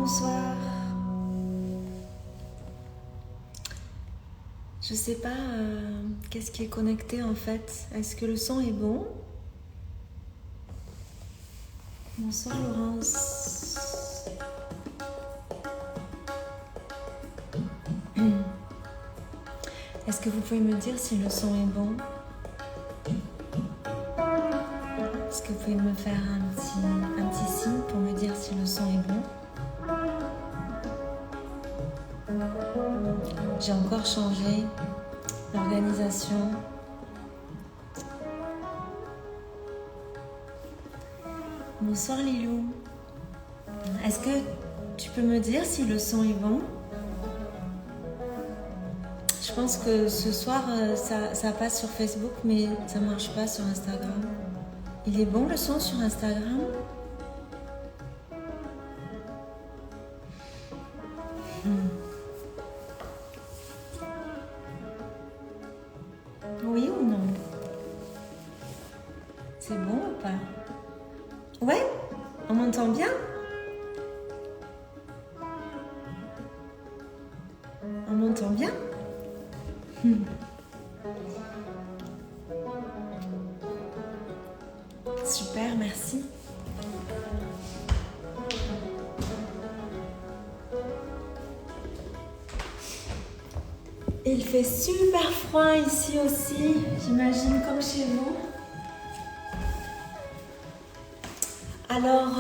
bonsoir. Je sais pas qu'est-ce qui est connecté en fait. Est-ce que le son est bon? Bonsoir Laurence. Est-ce que vous pouvez me dire si le son est bon? Est-ce que vous pouvez me faire un petit signe pour me dire si le son est bon? J'ai encore changé l'organisation. Bonsoir Lilou. Est-ce que tu peux me dire si le son est bon? Je pense que ce soir, ça passe sur Facebook, mais ça marche pas sur Instagram. Il est bon le son sur Instagram? Oui ou non? C'est bon ou pas? Ouais? On m'entend bien? On m'entend bien? Super, merci. Il fait super froid ici aussi, j'imagine comme chez vous. Alors,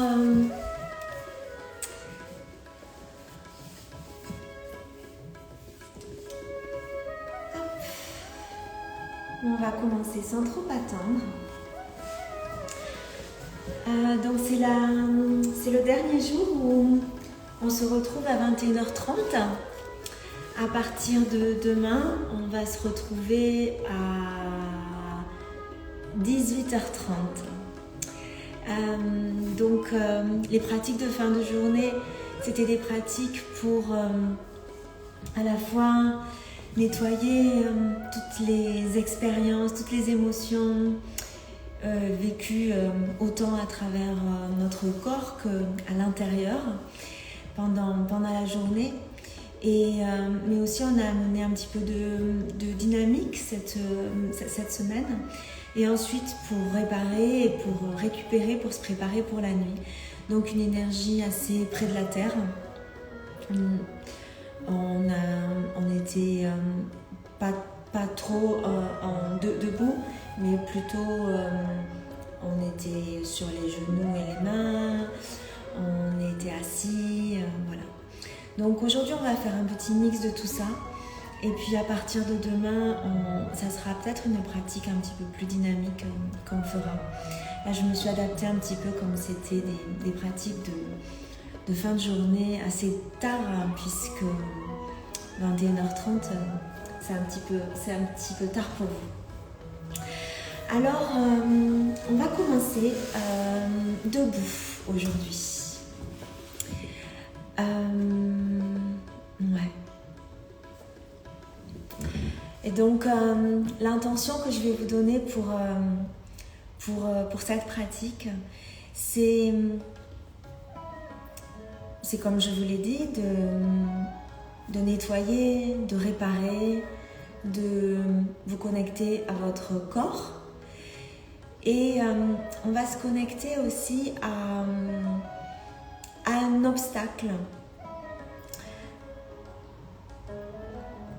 on va commencer sans trop attendre. Donc c'est le dernier jour où on se retrouve à 21h30. À partir de demain, on va se retrouver à 18h30. Donc les pratiques de fin de journée, c'était des pratiques pour à la fois nettoyer toutes les expériences, toutes les émotions vécues autant à travers notre corps qu'à l'intérieur pendant la journée. Mais aussi on a amené un petit peu de dynamique cette semaine, et ensuite pour réparer et pour récupérer, pour se préparer pour la nuit. Donc une énergie assez près de la terre. On était pas trop debout, mais plutôt on était sur les genoux et les mains, on était assis, voilà. Donc aujourd'hui on va faire un petit mix de tout ça, et puis à partir de demain ça sera peut-être une pratique un petit peu plus dynamique qu'on fera. Là je me suis adaptée un petit peu comme c'était des pratiques de fin de journée assez tard, puisque 21h30 c'est un petit peu tard pour vous. Alors on va commencer debout aujourd'hui. Ouais. Et donc l'intention que je vais vous donner pour cette pratique, c'est comme je vous l'ai dit, de nettoyer, de réparer, de vous connecter à votre corps. Et on va se connecter aussi à un obstacle.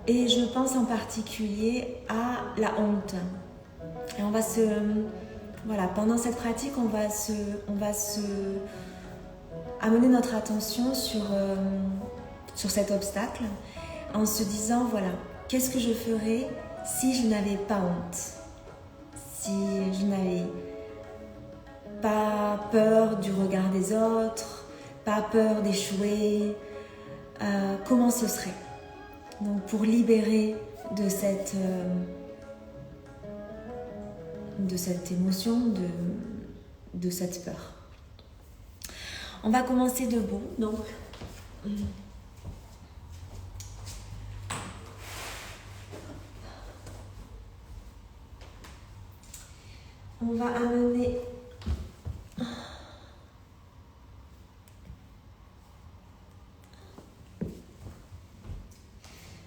Et je pense en particulier à la honte. Et on va pendant cette pratique, on va amener notre attention sur cet obstacle, en se disant, voilà, qu'est-ce que je ferais si je n'avais pas honte? Si je n'avais pas peur du regard des autres, pas peur d'échouer, comment ce serait? Donc pour libérer de cette émotion, de cette peur. On va commencer debout, donc on va amener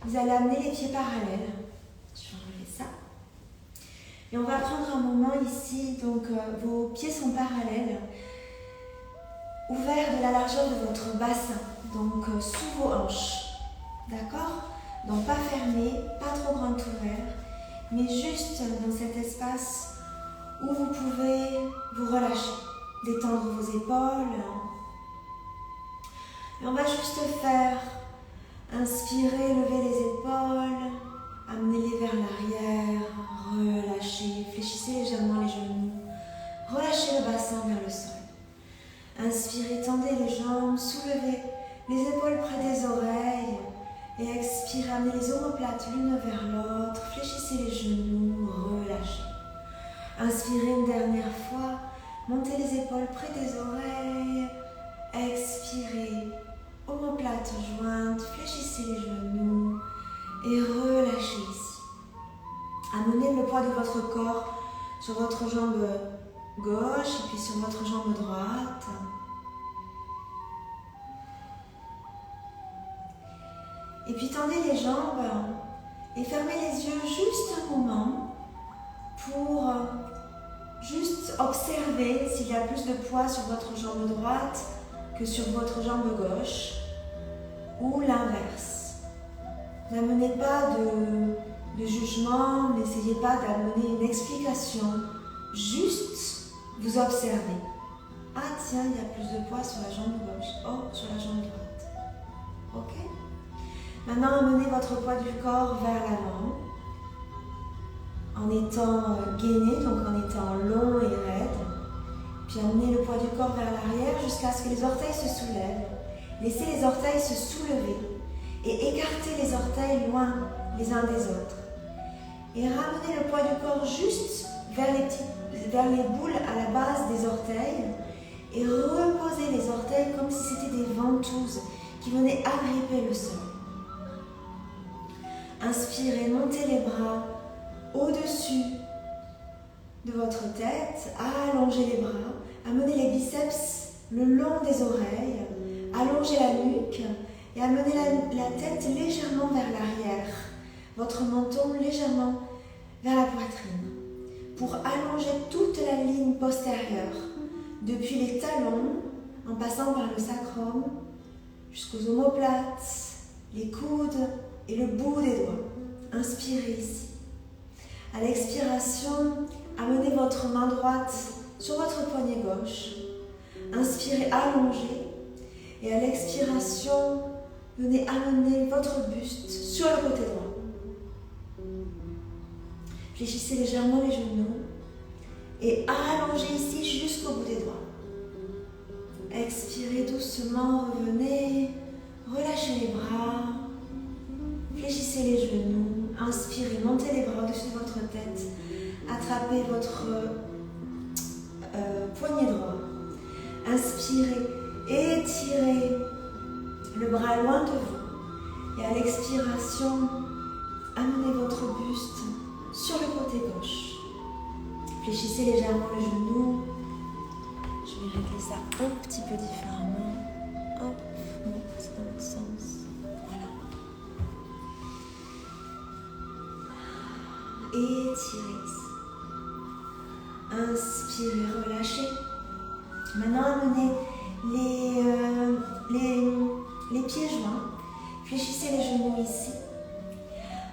vous allez amener les pieds parallèles. Je vais enlever ça. Et on va prendre un moment ici, donc vos pieds sont parallèles, ouverts de la largeur de votre bassin, donc sous vos hanches. D'accord? Donc pas fermé, pas trop grand ouvert, mais juste dans cet espace où vous pouvez vous relâcher, détendre vos épaules. Et on va juste faire inspirer, lever les épaules, amenez-les vers l'arrière, relâchez, fléchissez légèrement les genoux, relâchez le bassin vers le sol. Inspirez, tendez les jambes, soulevez les épaules près des oreilles et expirez, amenez les omoplates l'une vers l'autre, fléchissez les genoux, relâchez. Inspirez une dernière fois, montez les épaules près des oreilles, expirez, omoplates jointes, fléchissez les genoux et relâchez ici. Amenez le poids de votre corps sur votre jambe gauche et puis sur votre jambe droite. Et puis tendez les jambes et fermez les yeux juste un moment pour juste observer s'il y a plus de poids sur votre jambe droite que sur votre jambe gauche ou l'inverse. N'amenez pas de jugement, n'essayez pas d'amener une explication, juste vous observez. Ah tiens, il y a plus de poids sur la jambe gauche, oh, sur la jambe droite. Ok? Maintenant, amenez votre poids du corps vers l'avant en étant gainé, donc en étant long et raide. Puis amenez le poids du corps vers l'arrière jusqu'à ce que les orteils se soulèvent. Laissez les orteils se soulever et écartez les orteils loin les uns des autres. Et ramenez le poids du corps juste vers les boules à la base des orteils et reposez les orteils comme si c'était des ventouses qui venaient agripper le sol. Inspirez, montez les bras au-dessus de votre tête, allongez les bras, amenez les biceps le long des oreilles, allongez la nuque et amenez la tête légèrement vers l'arrière, votre menton légèrement vers la poitrine, pour allonger toute la ligne postérieure, depuis les talons, en passant par le sacrum, jusqu'aux omoplates, les coudes et le bout des doigts. Inspirez ici. À l'expiration, amenez votre main droite sur votre poignet gauche. Inspirez, allongez. Et à l'expiration, venez amener votre buste sur le côté droit. Fléchissez légèrement les genoux et allongez ici jusqu'au bout des doigts. Expirez doucement, revenez, relâchez les bras, fléchissez les genoux, inspirez, montez les bras au-dessus de votre tête, attrapez votre poignet droit, inspirez, étirez le bras loin de vous et à l'expiration, amenez votre buste sur le côté gauche. Fléchissez légèrement le genou. Je vais régler ça un petit peu différemment. Hop, non, c'est dans l'autre sens. Voilà. Étirez. Inspirez, relâchez. Maintenant, amenez les pieds joints. Fléchissez les genoux ici.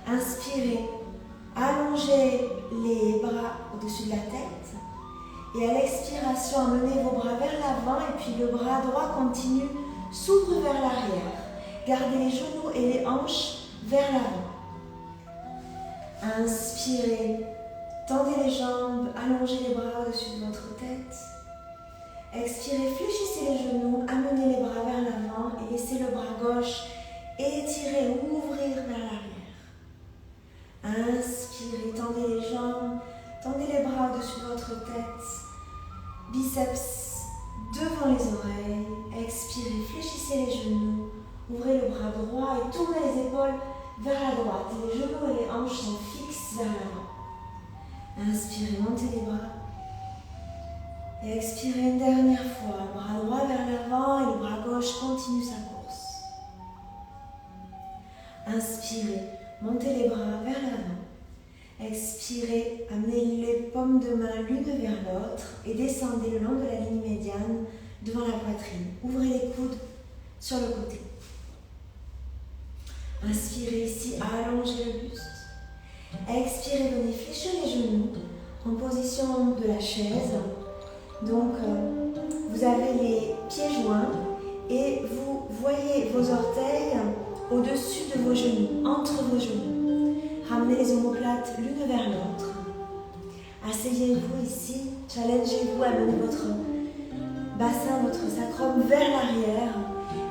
Inspirez. Allongez les bras au-dessus de la tête et à l'expiration, amenez vos bras vers l'avant et puis le bras droit continue, s'ouvre vers l'arrière. Gardez les genoux et les hanches vers l'avant. Inspirez, tendez les jambes, allongez les bras au-dessus de votre tête. Expirez, fléchissez les genoux, amenez les bras vers l'avant et laissez le bras gauche étirer, ouvrir vers l'arrière. Inspirez, tendez les jambes, tendez les bras au-dessus de votre tête, biceps devant les oreilles. Expirez, fléchissez les genoux, ouvrez le bras droit et tournez les épaules vers la droite. Les genoux et les hanches sont fixes vers l'avant. Inspirez, montez les bras. Et expirez une dernière fois, bras droit vers l'avant et le bras gauche continue sa course. Inspirez, montez les bras vers l'avant. Expirez, amenez les paumes de main l'une vers l'autre et descendez le long de la ligne médiane devant la poitrine. Ouvrez les coudes sur le côté. Inspirez ici, allongez le buste. Expirez, venez fléchir les genoux en position de la chaise. Donc, vous avez les pieds joints et vous voyez vos orteils au-dessus de vos genoux, entre vos genoux. Ramenez les omoplates l'une vers l'autre. Asseyez-vous ici, challengez-vous à mener votre bassin, votre sacrum vers l'arrière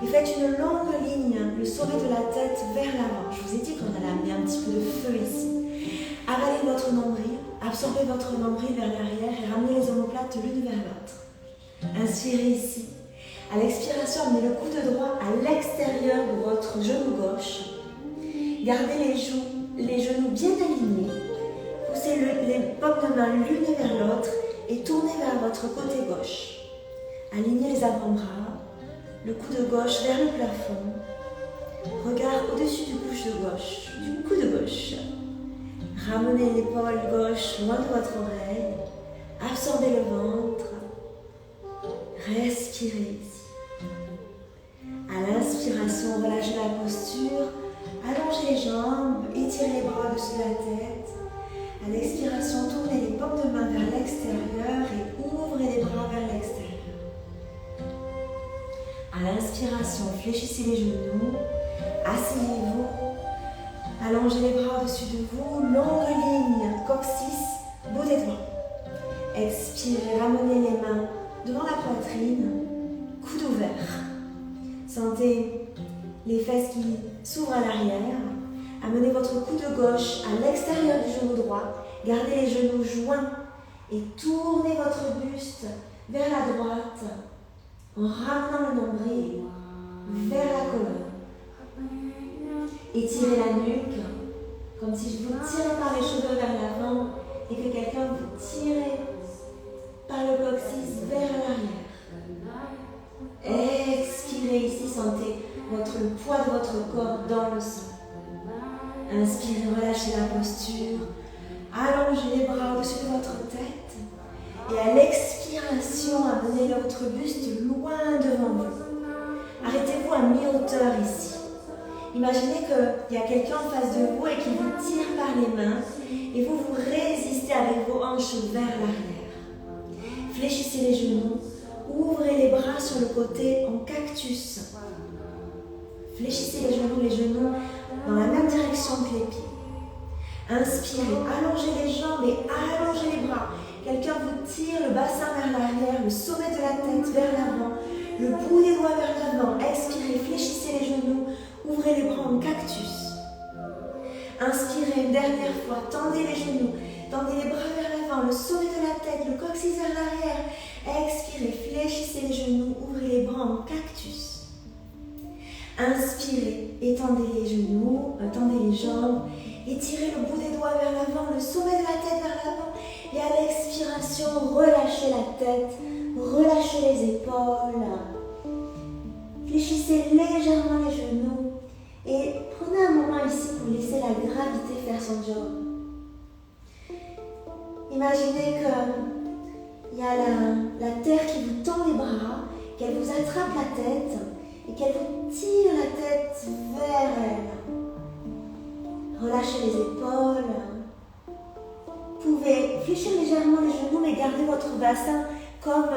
et faites une longue ligne, le sommet de la tête vers l'avant. Je vous ai dit qu'on allait amener un petit peu de feu ici. Avalez votre nombril, absorbez votre nombril vers l'arrière et ramenez les omoplates l'une vers l'autre. Inspirez ici. À l'expiration, amenez le coude droit à l'extérieur de votre genou gauche. Gardez les genoux bien alignés. Poussez les paumes de main l'une vers l'autre et tournez vers votre côté gauche. Alignez les avant-bras, le coude gauche vers le plafond. Regard au-dessus du coude gauche. Ramenez l'épaule gauche loin de votre oreille. Absorbez le ventre. Respirez ici. À l'inspiration, relâchez la posture. Allongez les jambes, étirez les bras au-dessus de la tête. À l'expiration, tournez les paumes de main vers l'extérieur et ouvrez les bras vers l'extérieur. À l'inspiration, fléchissez les genoux, asseyez-vous, allongez les bras au-dessus de vous, longue ligne, coccyx, bout des doigts. Expirez, ramenez les mains devant la poitrine, coude ouvert. Sentez les fesses qui s'ouvrent à l'arrière. Amenez votre coude gauche à l'extérieur du genou droit. Gardez les genoux joints et tournez votre buste vers la droite en ramenant le nombril vers la colonne. Étirez la nuque comme si je vous tirais par les cheveux vers l'avant et que quelqu'un vous tirait par le coccyx vers l'arrière. Expirez ici, sentez le poids de votre corps dans le sol. Inspirez, relâchez la posture. Allongez les bras au-dessus de votre tête. Et à l'expiration, amenez votre buste loin devant vous. Arrêtez-vous à mi-hauteur ici. Imaginez qu'il y a quelqu'un en face de vous et qu'il vous tire par les mains. Et vous résistez avec vos hanches vers l'arrière. Fléchissez les genoux. Ouvrez les bras sur le côté en cactus. Fléchissez les genoux dans la même direction que les pieds. Inspirez, allongez les jambes et allongez les bras. Quelqu'un vous tire le bassin vers l'arrière, le sommet de la tête vers l'avant, le bout des doigts vers l'avant. Expirez, fléchissez les genoux, ouvrez les bras en cactus. Inspirez une dernière fois, tendez les genoux, tendez les bras vers l'avant, le sommet de la tête, le coccyx vers l'arrière. Expirez, fléchissez les genoux, ouvrez les bras en cactus. Inspirez, étendez les genoux, tendez les jambes, étirez le bout des doigts vers l'avant, le sommet de la tête vers l'avant. Et à l'expiration, relâchez la tête, relâchez les épaules. Fléchissez légèrement les genoux et prenez un moment ici pour laisser la gravité faire son job. Imaginez qu'il y a la terre qui vous tend les bras, qu'elle vous attrape la tête et qu'elle vous tire la tête vers elle. Relâchez les épaules. Vous pouvez fléchir légèrement les genoux, mais gardez votre bassin comme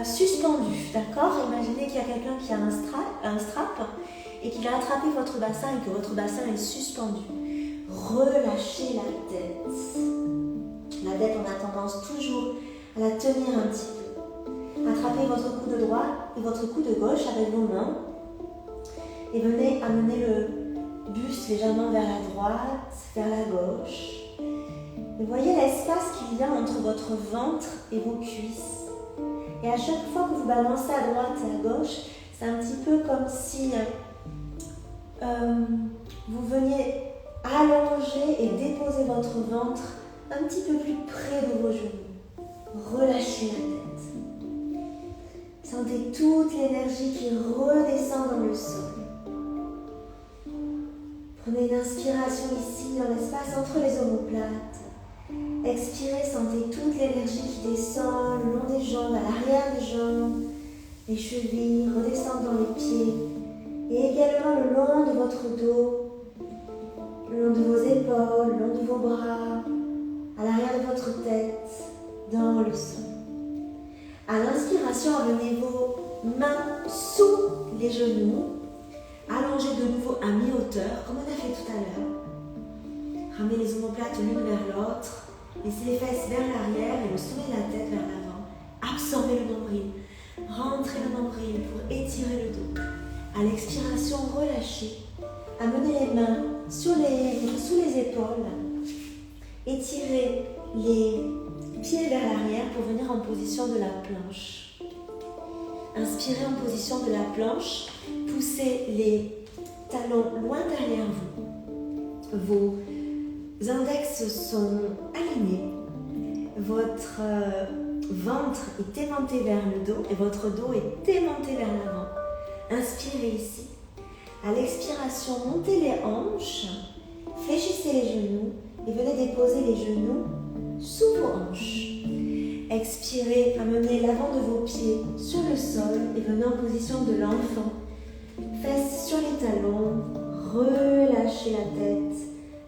suspendu, d'accord? Imaginez qu'il y a quelqu'un qui a un strap et qu'il a attrapé votre bassin et que votre bassin est suspendu. Relâchez la tête. La tête, on a tendance toujours à la tenir un petit peu. Attrapez votre coude droit et votre coude gauche avec vos mains et venez amener le buste légèrement vers la droite, vers la gauche. Et voyez l'espace qu'il y a entre votre ventre et vos cuisses. Et à chaque fois que vous balancez à droite et à gauche, c'est un petit peu comme si vous veniez allonger et déposer votre ventre un petit peu plus près de vos genoux. Relâchez la tête. Sentez toute l'énergie qui redescend dans le sol. Prenez une inspiration ici dans l'espace entre les omoplates. Expirez, sentez toute l'énergie qui descend le long des jambes, à l'arrière des jambes, les chevilles, redescendent dans les pieds et également le long de votre dos, le long de vos épaules, le long de vos bras, à l'arrière de votre tête, dans le sol. À l'inspiration, amenez vos mains sous les genoux, allongez de nouveau à mi-hauteur, comme on a fait tout à l'heure. Ramenez les omoplates l'une vers l'autre. Laissez les fesses vers l'arrière et le sommet de la tête vers l'avant. Absorbez le nombril. Rentrez le nombril pour étirer le dos. À l'expiration, relâchez. Amenez les mains sous les épaules. Étirez les pieds vers l'arrière pour venir en position de la planche. Inspirez en position de la planche. Poussez les talons loin derrière vous. Vos index sont alignés. Votre ventre est aimanté vers le dos et votre dos est aimanté vers l'avant. Inspirez ici. À l'expiration, montez les hanches, fléchissez les genoux et venez déposer les genoux sous vos hanches. Expirez, amenez l'avant de vos pieds sur le sol et venez en position de l'enfant. Fesses sur les talons, relâchez la tête.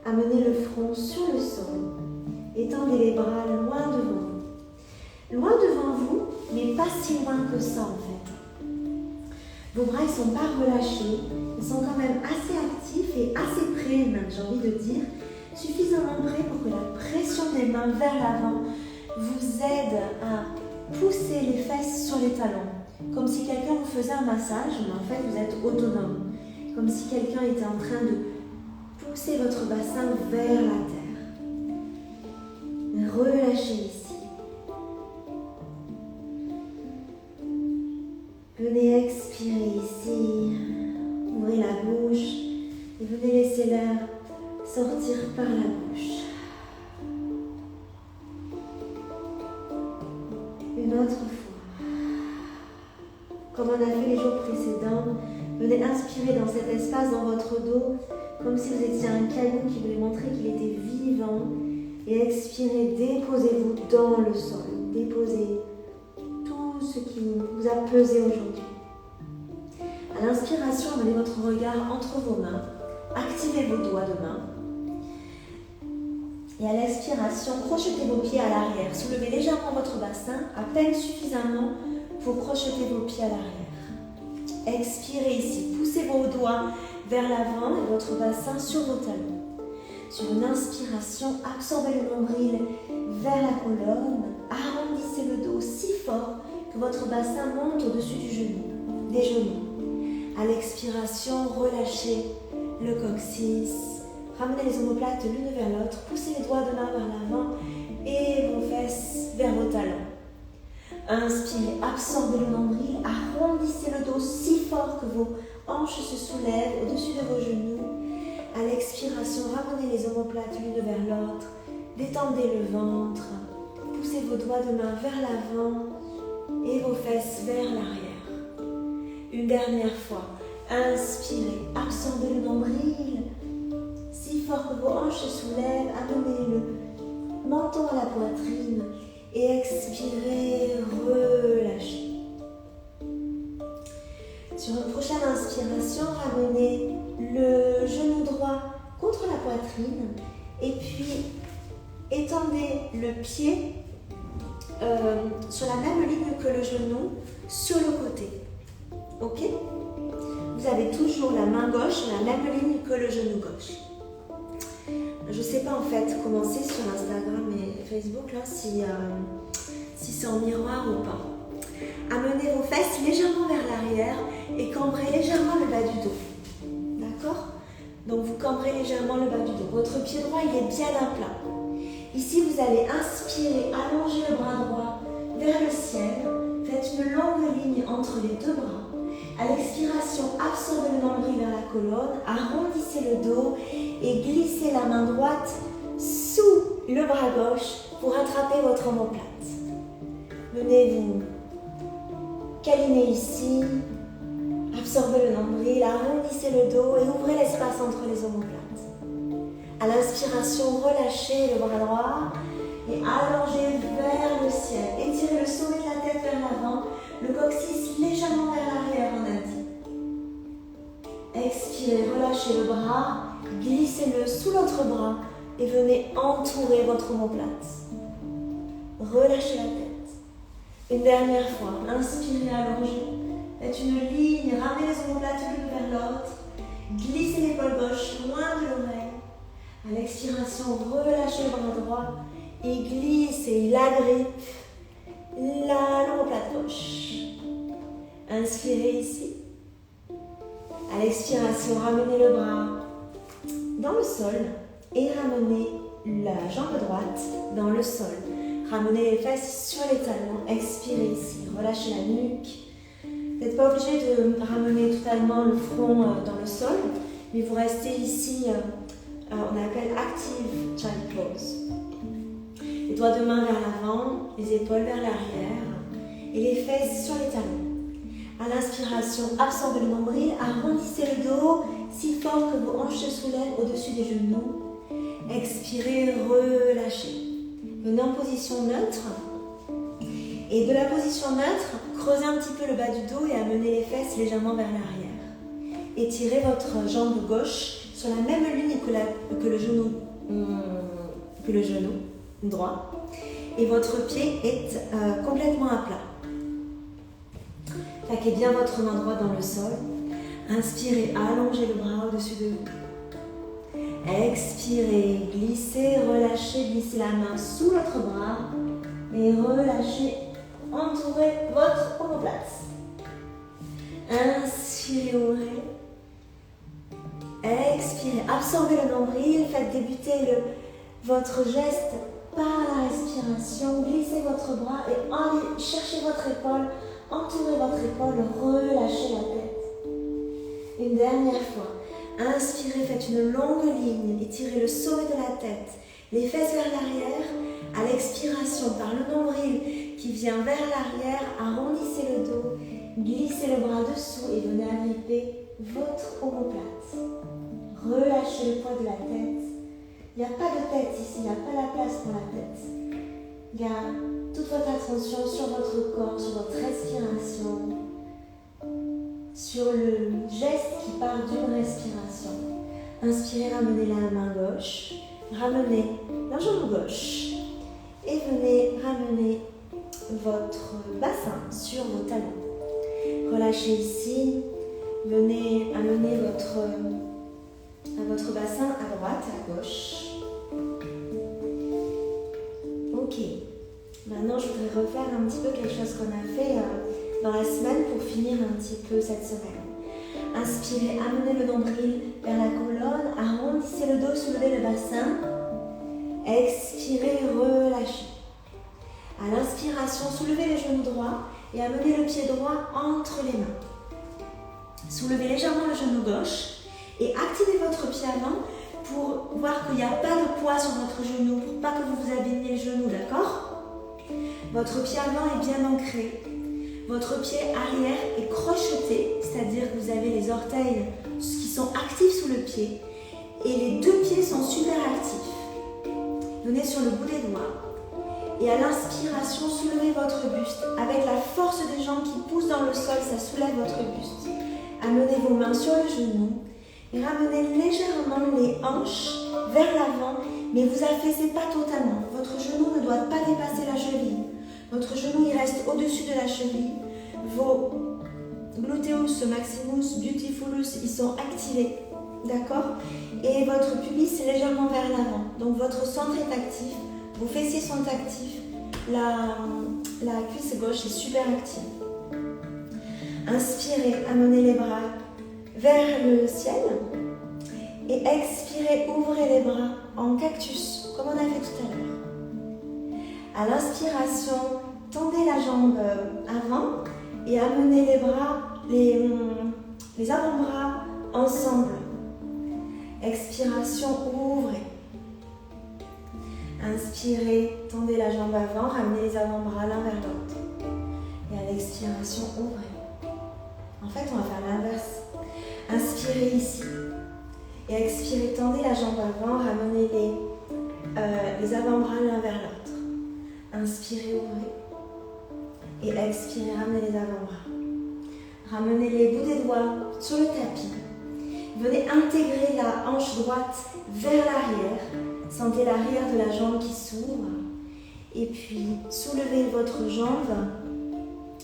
Amenez le front sur le sol. Étendez les bras loin devant vous. Loin devant vous, mais pas si loin que ça en fait. Vos bras ne sont pas relâchés. Ils sont quand même assez actifs et assez près, même j'ai envie de dire. Suffisamment près pour que la pression des mains vers l'avant vous aide à pousser les fesses sur les talons. Comme si quelqu'un vous faisait un massage, mais en fait vous êtes autonome. Comme si quelqu'un était en train de poussez votre bassin vers la terre. Relâchez ici. Venez expirer ici. Ouvrez la bouche et venez laisser l'air sortir par la bouche. Une autre fois. Comme on a fait les jours précédents, venez inspirer dans cet espace dans votre dos, comme si vous étiez un caillou qui voulait montrer qu'il était vivant. Et expirez, déposez-vous dans le sol. Déposez tout ce qui vous a pesé aujourd'hui. À l'inspiration, amenez votre regard entre vos mains. Activez vos doigts de main. Et à l'expiration, crochetez vos pieds à l'arrière. Soulevez légèrement votre bassin, à peine suffisamment pour crocheter vos pieds à l'arrière. Expirez ici. Poussez vos doigts vers l'avant et votre bassin sur vos talons. Sur une inspiration, absorbez le nombril vers la colonne. Arrondissez le dos si fort que votre bassin monte au-dessus des genoux. À l'expiration, relâchez le coccyx. Ramenez les omoplates l'une vers l'autre. Poussez les doigts de main vers l'avant et vos fesses vers vos talons. Inspirez, absorbez le nombril. Arrondissez le dos si fort que vos hanches se soulèvent au-dessus de vos genoux. À l'expiration, ramenez les omoplates l'une vers l'autre. Détendez le ventre. Poussez vos doigts de main vers l'avant et vos fesses vers l'arrière. Une dernière fois. Inspirez, absorbez le nombril si fort que vos hanches se soulèvent. Amenez le menton à la poitrine et expirez, relâchez. Sur une prochaine inspiration, ramenez le genou droit contre la poitrine et puis étendez le pied sur la même ligne que le genou sur le côté. Ok? Vous avez toujours la main gauche sur la même ligne que le genou gauche. Je ne sais pas en fait comment c'est sur Instagram et Facebook là, si c'est en miroir ou pas. Amenez vos fesses légèrement vers l'arrière et cambrez légèrement le bas du dos. D'accord? Donc vous cambrez légèrement le bas du dos. Votre pied droit il est bien à plat. Ici vous allez inspirer, allonger le bras droit vers le ciel. Faites une longue ligne entre les deux bras. À l'expiration, absorbez le nombril vers la colonne, arrondissez le dos et glissez la main droite sous le bras gauche pour attraper votre omoplate. Venez vous câliner ici, absorbez le nombril, arrondissez le dos et ouvrez l'espace entre les omoplates. À l'inspiration, relâchez le bras droit et allongez vers le ciel. Étirez le sommet de la tête vers l'avant, le coccyx légèrement vers l'arrière en Indi. Expirez, relâchez le bras, glissez-le sous l'autre bras et venez entourer votre omoplate. Relâchez la tête. Une dernière fois, inspirez, allongez. Faites une ligne, ramenez les omoplates l'une vers l'autre. Glissez l'épaule gauche loin de l'oreille. À l'expiration, relâchez le bras droit et glissez la grippe, l'omoplate gauche. Inspirez ici. À l'expiration, ramenez le bras dans le sol et ramenez la jambe droite dans le sol. Ramenez les fesses sur les talons. Expirez ici. Relâchez la nuque. Vous n'êtes pas obligé de ramener totalement le front dans le sol, mais vous restez ici, on appelle Active Child Pose. Les doigts de main vers l'avant, les épaules vers l'arrière et les fesses sur les talons. À l'inspiration, absorbez le nombril, arrondissez le dos si fort que vos hanches se soulèvent au-dessus des genoux. Expirez, relâchez. Venez en position neutre. Et de la position neutre, creusez un petit peu le bas du dos et amenez les fesses légèrement vers l'arrière. Étirez votre jambe gauche sur la même ligne que le genou droit. Et votre pied est complètement à plat. Plaquez bien votre main droite dans le sol. Inspirez, allongez le bras au-dessus de vous. Expirez, glissez, relâchez, glissez la main sous l'autre bras et relâchez, entourez votre omoplate. Inspirez, ouvrez. Expirez, absorbez le nombril, faites débuter votre geste par la respiration. Glissez votre bras et allez chercher votre épaule. Entourez votre épaule, relâchez la tête. Une dernière fois. Inspirez, faites une longue ligne, étirez le sommet de la tête, les fesses vers l'arrière. À l'expiration, par le nombril qui vient vers l'arrière, arrondissez le dos, glissez le bras dessous et venez agripper votre omoplate. Relâchez le poids de la tête. Il n'y a pas de tête ici, il n'y a pas la place pour la tête. Garde toute votre attention sur votre corps, sur votre respiration, sur le geste qui part d'une respiration. Inspirez, ramenez la main gauche, ramenez la jambe gauche et venez ramener votre bassin sur vos talons. Relâchez ici, venez amener votre bassin à droite, à gauche. Ok, maintenant je voudrais refaire un petit peu quelque chose qu'on a fait dans la semaine pour finir un petit peu cette semaine. Inspirez, amenez le nombril vers la colonne, arrondissez le dos, soulevez le bassin. Expirez, relâchez. À l'inspiration, soulevez les genoux droits et amenez le pied droit entre les mains. Soulevez légèrement le genou gauche et activez votre pied avant pour voir qu'il n'y a pas de poids sur votre genou, pour pas que vous vous abîmiez le genou, d'accord? Votre pied avant est bien ancré. Votre pied arrière est crocheté, c'est-à-dire que vous avez les orteils qui sont actifs sous le pied et les deux pieds sont super actifs. Venez sur le bout des doigts et à l'inspiration, soulevez votre buste. Avec la force des jambes qui poussent dans le sol, ça soulève votre buste. Amenez vos mains sur le genou et ramenez légèrement les hanches vers l'avant, mais vous affaissez pas totalement. Votre genou ne doit pas dépasser la cheville. Votre genou il reste au-dessus de la cheville. Vos gluteus maximus, beautifulus, ils sont activés. D'accord? Et votre pubis est légèrement vers l'avant. Donc votre centre est actif, vos fessiers sont actifs, la cuisse gauche est super active. Inspirez, amenez les bras vers le ciel. Et expirez, ouvrez les bras en cactus, comme on a fait tout à l'heure. À l'inspiration, tendez la jambe avant et amenez les bras, les avant-bras ensemble. Expiration, ouvrez. Inspirez, tendez la jambe avant, ramenez les avant-bras l'un vers l'autre. Et à l'expiration, ouvrez. En fait, on va faire l'inverse. Inspirez ici. Et expirez, tendez la jambe avant, ramenez les avant-bras l'un vers l'autre. Inspirez, ouvrez. Et expirez, ramenez les avant-bras. Ramenez les bouts des doigts sur le tapis. Venez intégrer la hanche droite vers l'arrière. Sentez l'arrière de la jambe qui s'ouvre. Et puis, soulevez votre jambe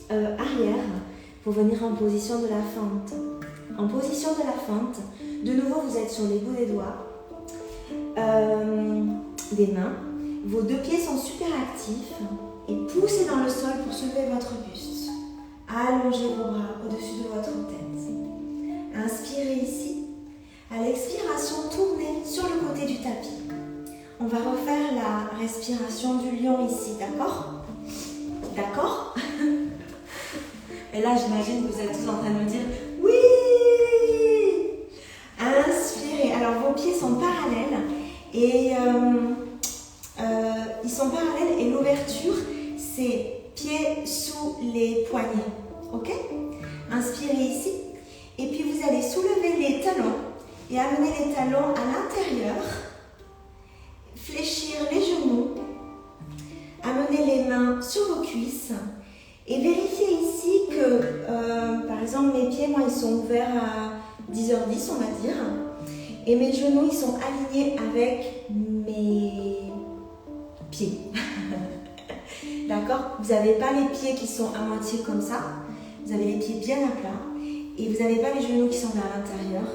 arrière pour venir en position de la fente. En position de la fente, de nouveau, vous êtes sur les bouts des doigts, des mains. Vos deux pieds sont super actifs et poussez dans le sol pour soulever votre buste. Allongez vos bras au-dessus de votre tête. Inspirez ici. À l'expiration, tournez sur le côté du tapis. On va refaire la respiration du lion ici, d'accord? D'accord? Et là, j'imagine que vous êtes tous en train de me dire « Oui !» Inspirez. Alors, vos pieds sont parallèles et ils sont parallèles et l'ouverture, c'est pieds sous les poignets. Ok? Inspirez ici. Et puis, vous allez soulever les talons et amener les talons à l'intérieur. Fléchir les genoux. Amenez les mains sur vos cuisses. Et vérifiez ici que, par exemple, mes pieds, moi, ils sont ouverts à 10h10, on va dire. Et mes genoux, ils sont alignés avec mes pieds. D'accord? Vous n'avez pas les pieds qui sont à moitié comme ça. Vous avez les pieds bien à plat. Et vous n'avez pas les genoux qui sont vers l'intérieur.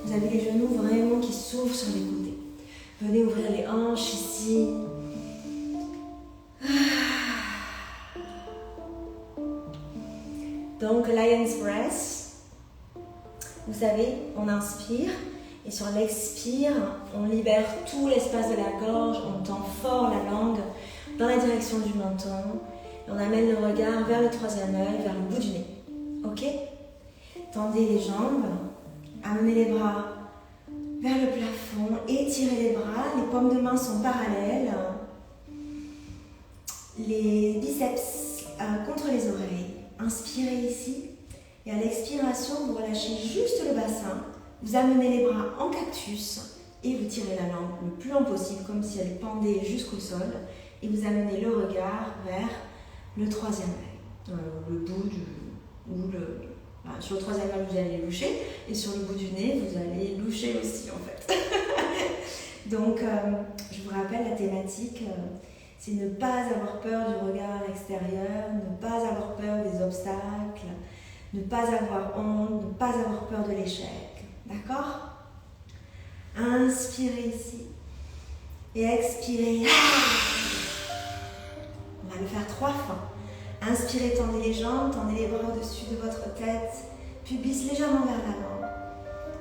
Vous avez les genoux vraiment qui s'ouvrent sur les côtés. Venez ouvrir les hanches ici. Donc, Lion's Breath, vous savez, on inspire et sur l'expire, on libère tout l'espace de la gorge, on tend fort la langue dans la direction du menton et on amène le regard vers le troisième œil, vers le bout du nez. Ok? Tendez les jambes, amenez les bras vers le plafond, étirez les bras, les paumes de main sont parallèles, les biceps contre les oreilles. Inspirez ici et à l'expiration, vous relâchez juste le bassin. Vous amenez les bras en cactus et vous tirez la langue le plus long possible, comme si elle pendait jusqu'au sol. Et vous amenez le regard vers le troisième œil, le bout sur le troisième œil, vous allez loucher et sur le bout du nez, vous allez loucher aussi en fait. Donc, je vous rappelle la thématique. C'est ne pas avoir peur du regard extérieur, ne pas avoir peur des obstacles, ne pas avoir honte, ne pas avoir peur de l'échec. D'accord? Inspirez ici et expirez. On va le faire 3 fois. Inspirez, tendez les jambes, tendez les bras au-dessus de votre tête, pubis légèrement vers l'avant.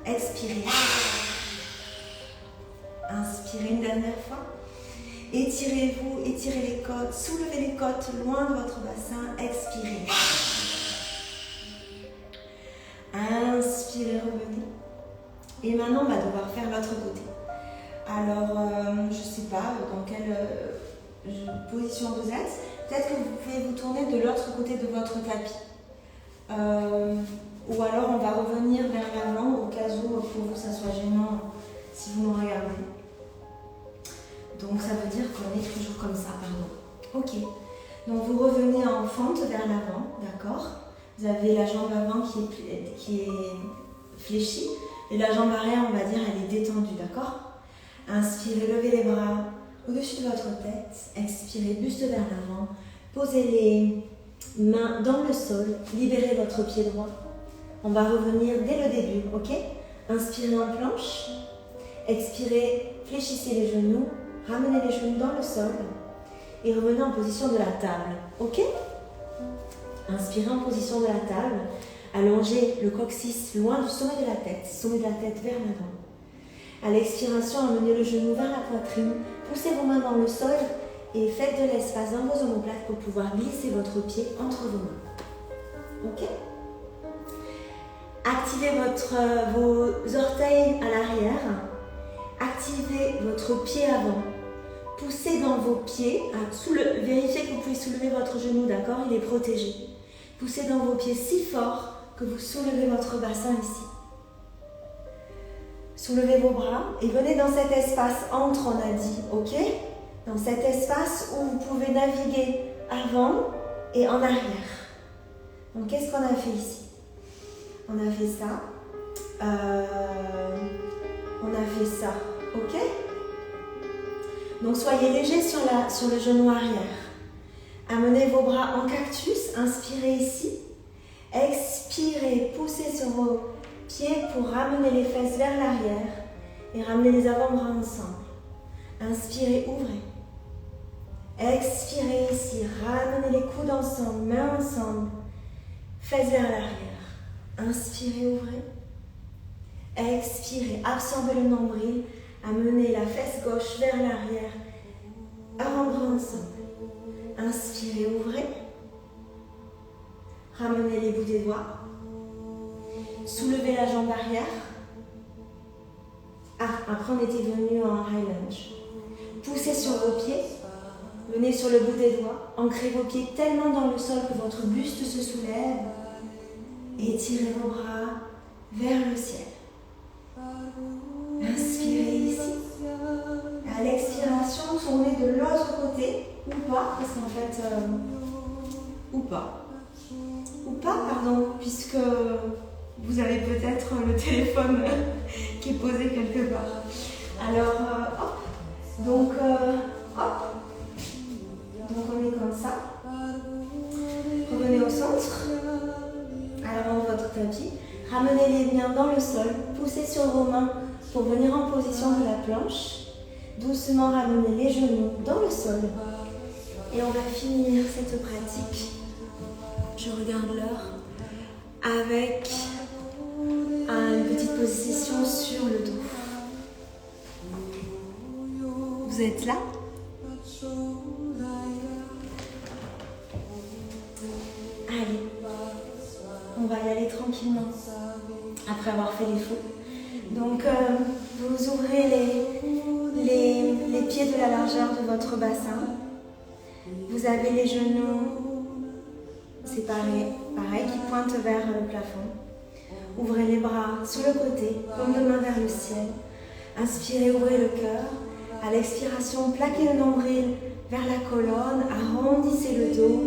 Expirez. Inspirez une dernière fois. Étirez-vous, étirez les côtes, soulevez les côtes loin de votre bassin, expirez. Inspirez, revenez. Et maintenant, on va devoir faire l'autre côté. Alors, je ne sais pas dans quelle position vous êtes. Peut-être que vous pouvez vous tourner de l'autre côté de votre tapis. Ou alors, on va revenir vers l'avant au cas où pour vous ça soit gênant si vous me regardez. Donc ça veut dire qu'on est toujours comme ça, pardon. Ok. Donc vous revenez en fente vers l'avant, d'accord? Vous avez la jambe avant qui est fléchie et la jambe arrière, on va dire, elle est détendue, d'accord? Inspirez, levez les bras au-dessus de votre tête. Expirez, buste vers l'avant. Posez les mains dans le sol. Libérez votre pied droit. On va revenir dès le début, ok? Inspirez en planche. Expirez, fléchissez les genoux. Ramenez les genoux dans le sol et revenez en position de la table. Ok? Inspirez en position de la table. Allongez le coccyx loin du sommet de la tête vers l'avant. À l'expiration, amenez le genou vers la poitrine. Poussez vos mains dans le sol et faites de l'espace dans vos omoplates pour pouvoir glisser votre pied entre vos mains. Ok? Activez vos orteils à l'arrière. Activez votre pied avant. Poussez dans vos pieds, vérifiez que vous pouvez soulever votre genou, d'accord? Il est protégé. Poussez dans vos pieds si fort que vous soulevez votre bassin ici. Soulevez vos bras et venez dans cet espace entre, on a dit, ok? Dans cet espace où vous pouvez naviguer avant et en arrière. Donc, qu'est-ce qu'on a fait ici? On a fait ça. On a fait ça, ok? Donc, soyez léger sur le genou arrière. Amenez vos bras en cactus, inspirez ici. Expirez, poussez sur vos pieds pour ramener les fesses vers l'arrière et ramener les avant-bras ensemble. Inspirez, ouvrez. Expirez ici, ramenez les coudes ensemble, mains ensemble, fesses vers l'arrière. Inspirez, ouvrez. Expirez, absorbez le nombril, amenez la fesse gauche vers l'arrière, avant-bras ensemble. Inspirez, ouvrez. Ramenez les bouts des doigts. Soulevez la jambe arrière. Après on était venu en high lunge. Poussez sur vos pieds. Venez sur le bout des doigts. Ancrez vos pieds tellement dans le sol que votre buste se soulève. Et étirez vos bras vers le ciel. Inspirez ici. À l'expiration, tournez de l'autre côté. Ou pas, parce qu'en fait... Ou pas, pardon, puisque vous avez peut-être le téléphone qui est posé quelque part. Alors, hop. Donc, hop. Donc, on est comme ça. Revenez au centre, à l'avant de votre tapis. Ramenez les mains dans le sol. Poussez sur vos mains pour venir en position de la planche. Doucement ramenez les genoux dans le sol. Et on va finir cette pratique. Je regarde l'heure avec une petite position sur le dos. Vous êtes là? Allez, on va y aller tranquillement après avoir fait les fous. Donc, vous ouvrez les pieds de la largeur de votre bassin. Vous avez les genoux séparés, pareil, qui pointent vers le plafond. Ouvrez les bras sur le côté, paume de main vers le ciel. Inspirez, ouvrez le cœur. À l'expiration, plaquez le nombril vers la colonne, arrondissez le dos.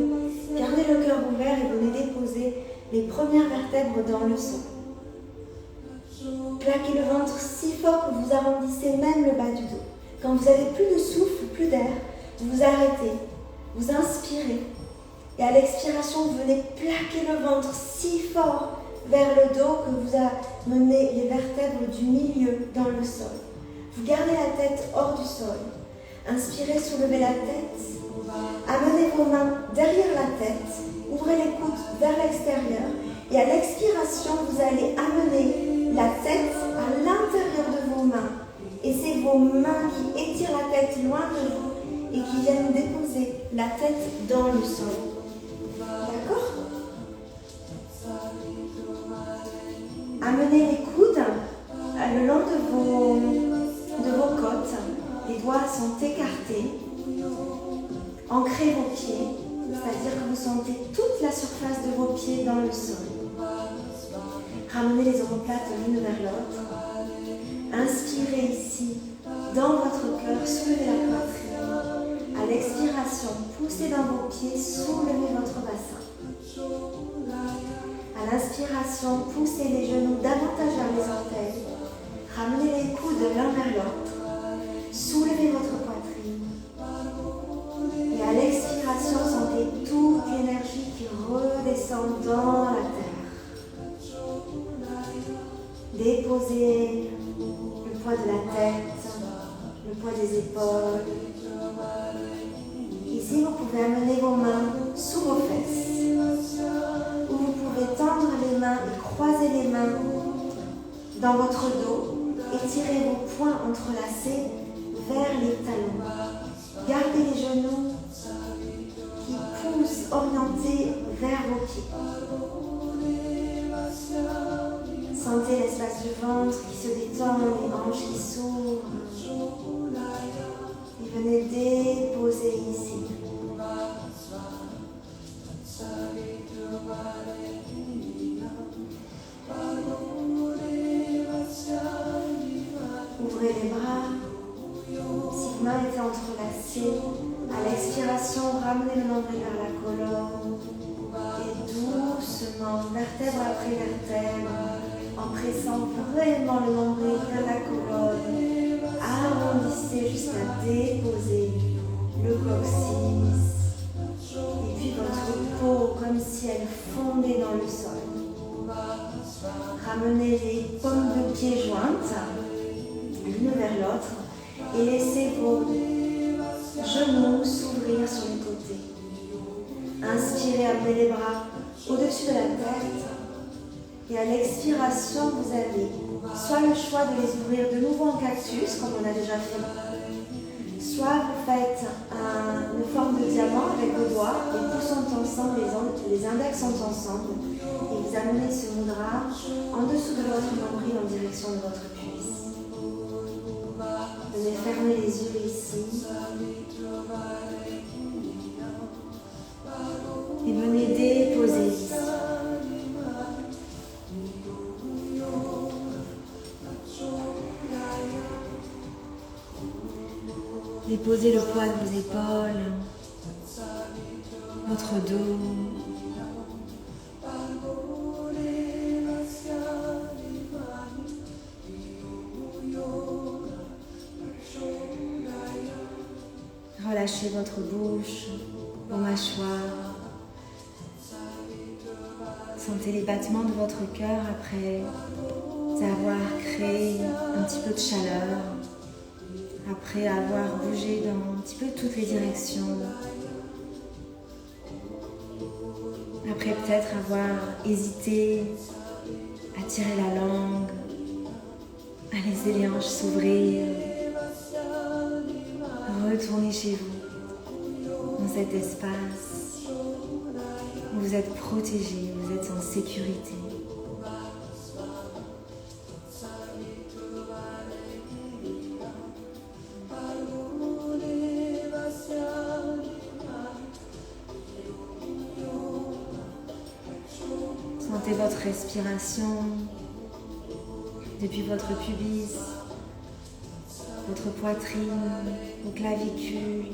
Gardez le cœur ouvert et venez déposer les premières vertèbres dans le sol. Plaquez le ventre si fort que vous arrondissez même le bas du dos. Quand vous n'avez plus de souffle, plus d'air, vous arrêtez, vous inspirez. Et à l'expiration, vous venez plaquer le ventre si fort vers le dos que vous amenez les vertèbres du milieu dans le sol. Vous gardez la tête hors du sol. Inspirez, soulevez la tête. Amenez vos mains derrière la tête. Ouvrez les coudes vers l'extérieur. Et à l'expiration, vous allez amener la tête à l'intérieur de vos mains. Et c'est vos mains qui étirent la tête loin de vous et qui viennent déposer la tête dans le sol. D'accord? Amenez les coudes le long de vos côtes. Les doigts sont écartés. Ancrez vos pieds, c'est-à-dire que vous sentez toute la surface de vos pieds dans le sol. Ramenez les omoplates l'une vers l'autre. Inspirez ici, dans votre cœur, soulevez la poitrine. À l'expiration, poussez dans vos pieds, soulevez votre bassin. À l'inspiration, poussez les genoux davantage vers les orteils. Ramenez les coudes l'un vers l'autre. Soulevez votre poitrine. Et à l'expiration, sentez toute l'énergie qui redescend dans la terre. Déposez le poids de la tête, le poids des épaules. Ici, vous pouvez amener vos mains sous vos fesses. Ou vous pouvez tendre les mains et croiser les mains dans votre dos. Étirez vos poings entrelacés vers les talons. Gardez les genoux qui poussent orientés vers vos pieds. Sentez l'espace du ventre qui se détend, les hanches qui s'ouvrent. Et venez déposer ici. inspiration, ramenez le nombril vers la colonne et doucement, vertèbre après vertèbre, en pressant vraiment le nombril vers la colonne, arrondissez jusqu'à déposer le coccyx et puis votre peau comme si elle fondait dans le sol. Ramenez les paumes de pied jointes l'une vers l'autre et laissez vos genoux s'ouvrir sur les côtés. Inspirez, amenez les bras au-dessus de la tête. Et à l'expiration, vous avez soit le choix de les ouvrir de nouveau en cactus, comme on a déjà fait, soit vous faites une forme de diamant avec vos doigts, les pouces sont ensemble, les index sont ensemble, et vous amenez ce mudra en dessous de votre nombril en direction de votre cuisse. Venez fermer les yeux ici. Et venez déposer ici. Déposez le poids de vos épaules, votre dos. Relâchez votre bouche, vos mâchoires. Sentez les battements de votre cœur après avoir créé un petit peu de chaleur, après avoir bougé dans un petit peu toutes les directions, après peut-être avoir hésité à tirer la langue, à laisser les hanches s'ouvrir. Retournez chez vous, dans cet espace où vous êtes protégé, vous êtes en sécurité. Sentez votre respiration depuis votre pubis, votre poitrine, vos clavicules,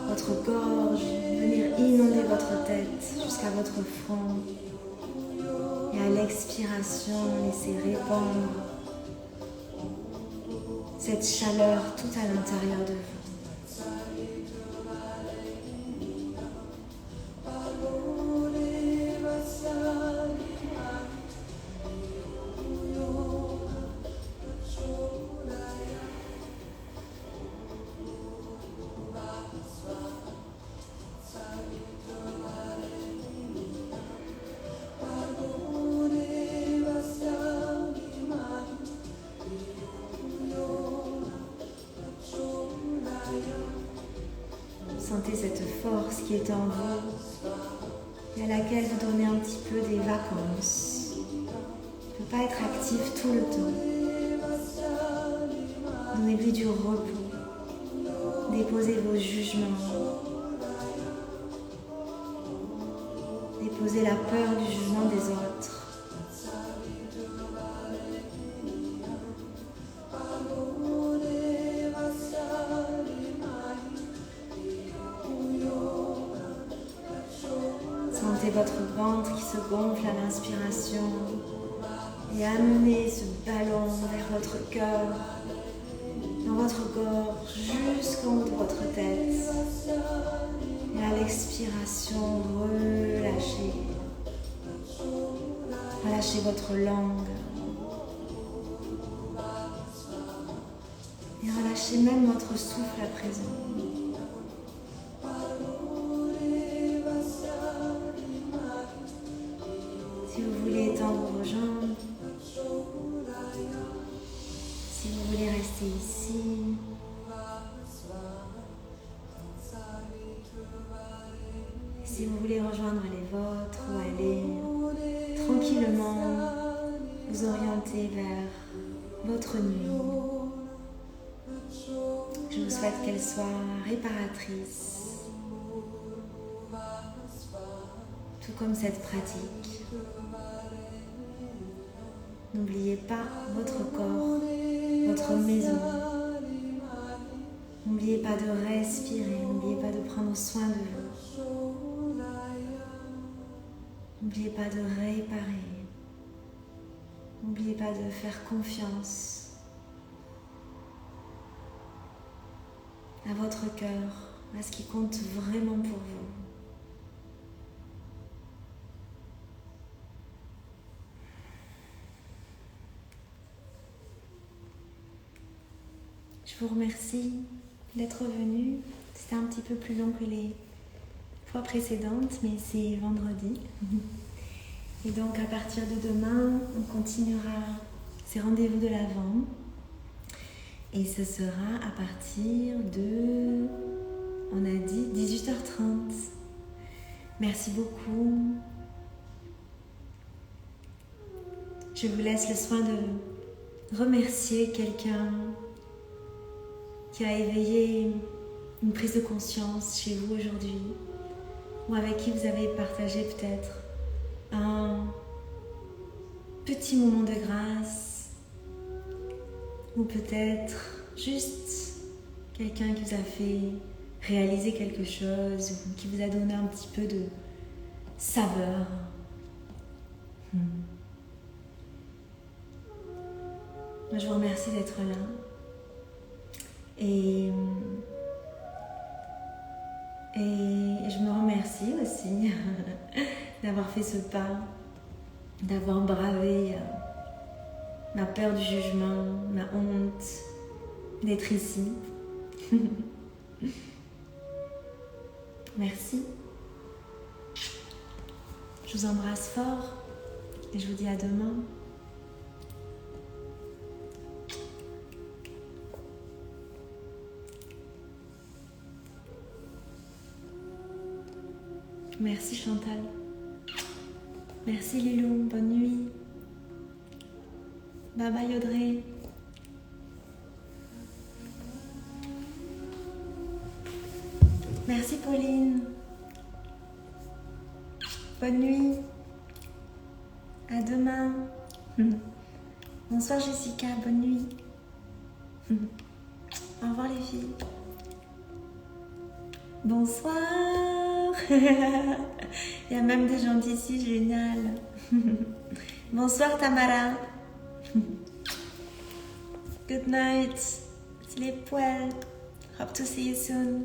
votre gorge, venir inonder votre tête jusqu'à votre front. Et à l'expiration, laissez répandre cette chaleur tout à l'intérieur de vous. Sentez cette force qui est en vous et à laquelle vous donnez un petit peu des vacances. Ne pas être actif tout le temps. Donnez-lui du repos. Déposez vos jugements. Déposez la peur du jugement des autres. Sentez votre ventre qui se gonfle à l'inspiration et amenez ce ballon vers votre cœur, dans votre gorge, jusqu'en haut de votre tête. Et à l'expiration, relâchez. Relâchez votre langue. Et relâchez même votre souffle à présent. Si vous voulez étendre vos jambes, si vous voulez rester ici, si vous voulez rejoindre les vôtres ou aller tranquillement vous orienter vers votre nuit, je vous souhaite qu'elle soit réparatrice, tout comme cette pratique. N'oubliez pas votre corps, votre maison. N'oubliez pas de respirer, n'oubliez pas de prendre soin de vous. N'oubliez pas de réparer. N'oubliez pas de faire confiance à votre cœur, à ce qui compte vraiment pour vous. Je vous remercie d'être venu. C'était un petit peu plus long que les fois précédentes, mais c'est vendredi. Et donc à partir de demain, on continuera ces rendez-vous de l'Avent. Et ce sera à partir de, on a dit, 18h30. Merci beaucoup. Je vous laisse le soin de remercier quelqu'un qui a éveillé une prise de conscience chez vous aujourd'hui, ou avec qui vous avez partagé peut-être un petit moment de grâce, ou peut-être juste quelqu'un qui vous a fait réaliser quelque chose, ou qui vous a donné un petit peu de saveur. Je vous remercie d'être là. Et je me remercie aussi d'avoir fait ce pas, d'avoir bravé ma peur du jugement, ma honte, d'être ici. Merci. Je vous embrasse fort et je vous dis à demain. Merci Chantal. Merci Lilou, bonne nuit. Bye bye Audrey. Merci Pauline. Bonne nuit. À demain. Bonsoir Jessica, bonne nuit. Au revoir les filles. Bonsoir. Il y a même des gens d'ici, génial. Bonsoir Tamara. Good night. Sleep well. Hope to see you soon.